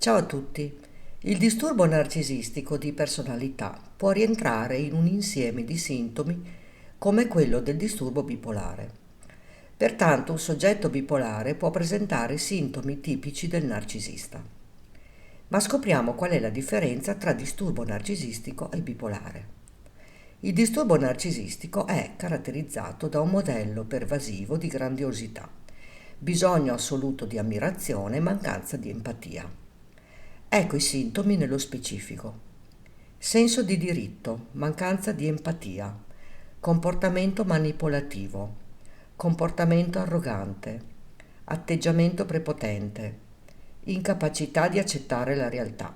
Ciao a tutti. Il disturbo narcisistico di personalità può rientrare in un insieme di sintomi come quello del disturbo bipolare. Pertanto un soggetto bipolare può presentare sintomi tipici del narcisista. Ma scopriamo qual è la differenza tra disturbo narcisistico e bipolare. Il disturbo narcisistico è caratterizzato da un modello pervasivo di grandiosità, bisogno assoluto di ammirazione e mancanza di empatia. Ecco i sintomi nello specifico. Senso di diritto, mancanza di empatia, comportamento manipolativo, comportamento arrogante, atteggiamento prepotente, incapacità di accettare la realtà,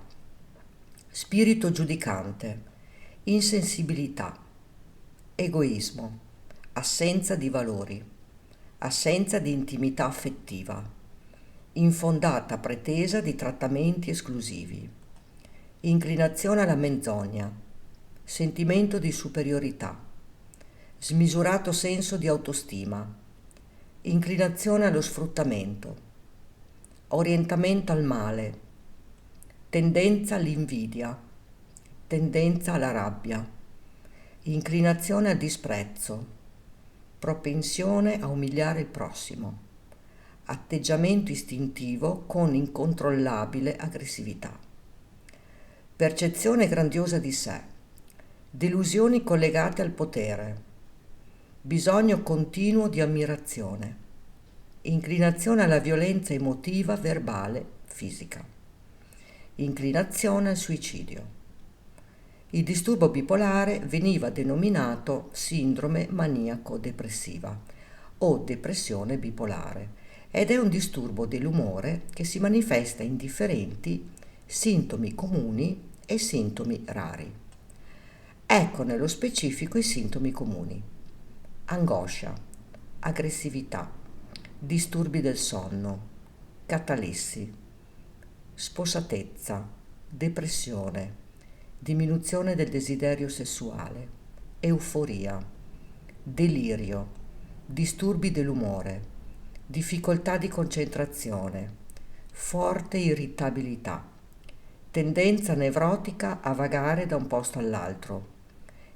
spirito giudicante, insensibilità, egoismo, assenza di valori, assenza di intimità affettiva, infondata pretesa di trattamenti esclusivi, inclinazione alla menzogna, sentimento di superiorità, smisurato senso di autostima, inclinazione allo sfruttamento, orientamento al male, tendenza all'invidia, tendenza alla rabbia, inclinazione al disprezzo, propensione a umiliare il prossimo, atteggiamento istintivo con incontrollabile aggressività, percezione grandiosa di sé, delusioni collegate al potere, bisogno continuo di ammirazione, inclinazione alla violenza emotiva, verbale, fisica, inclinazione al suicidio. Il disturbo bipolare veniva denominato sindrome maniaco-depressiva o depressione bipolare ed è un disturbo dell'umore che si manifesta in differenti sintomi comuni e sintomi rari. Ecco nello specifico i sintomi comuni: angoscia, aggressività, disturbi del sonno, catalessi, spossatezza, depressione, diminuzione del desiderio sessuale, euforia, delirio, disturbi dell'umore, difficoltà di concentrazione, forte irritabilità, tendenza nevrotica a vagare da un posto all'altro,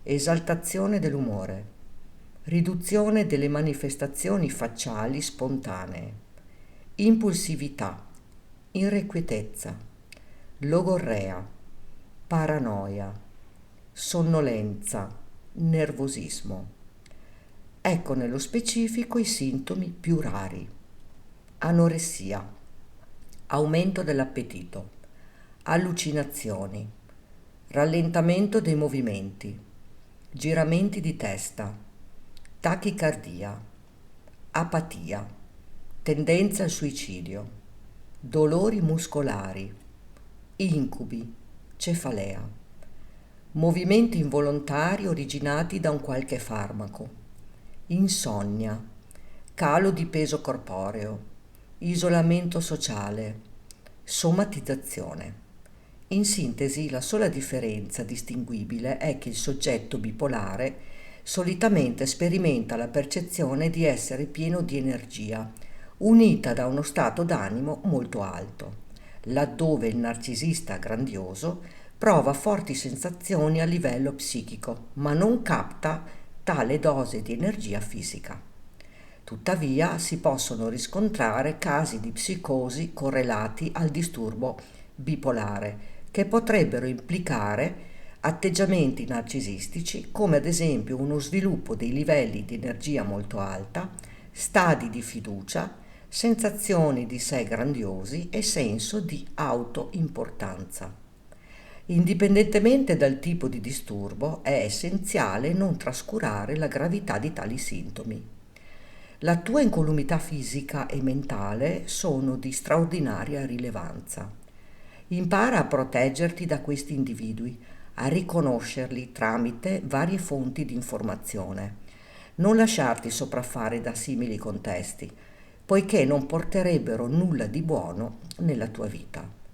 esaltazione dell'umore, riduzione delle manifestazioni facciali spontanee, impulsività, irrequietezza, logorrea, paranoia, sonnolenza, nervosismo. Ecco nello specifico i sintomi più rari: anoressia, aumento dell'appetito, allucinazioni, rallentamento dei movimenti, giramenti di testa, tachicardia, apatia, tendenza al suicidio, dolori muscolari, incubi, cefalea, movimenti involontari originati da un qualche farmaco, insonnia, calo di peso corporeo, isolamento sociale, somatizzazione. In sintesi, la sola differenza distinguibile è che il soggetto bipolare solitamente sperimenta la percezione di essere pieno di energia, unita da uno stato d'animo molto alto, laddove il narcisista grandioso prova forti sensazioni a livello psichico, ma non capta tale dose di energia fisica. Tuttavia si possono riscontrare casi di psicosi correlati al disturbo bipolare, che potrebbero implicare atteggiamenti narcisistici come ad esempio uno sviluppo dei livelli di energia molto alta, stadi di fiducia, sensazioni di sé grandiosi e senso di autoimportanza. Indipendentemente dal tipo di disturbo, è essenziale non trascurare la gravità di tali sintomi. La tua incolumità fisica e mentale sono di straordinaria rilevanza. Impara a proteggerti da questi individui, a riconoscerli tramite varie fonti di informazione. Non lasciarti sopraffare da simili contesti, poiché non porterebbero nulla di buono nella tua vita.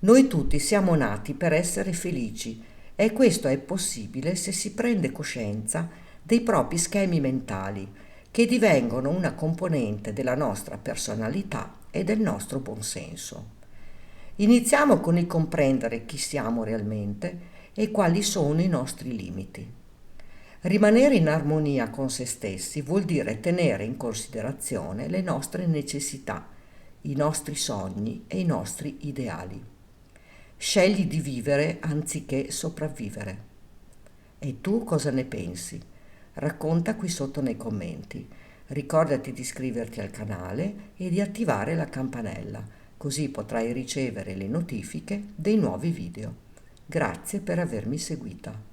Noi tutti siamo nati per essere felici e questo è possibile se si prende coscienza dei propri schemi mentali, che divengono una componente della nostra personalità e del nostro buonsenso. Iniziamo con il comprendere chi siamo realmente e quali sono i nostri limiti. Rimanere in armonia con se stessi vuol dire tenere in considerazione le nostre necessità, i nostri sogni e i nostri ideali. Scegli di vivere anziché sopravvivere. E tu cosa ne pensi? Racconta qui sotto nei commenti. Ricordati di iscriverti al canale e di attivare la campanella, così potrai ricevere le notifiche dei nuovi video. Grazie per avermi seguita.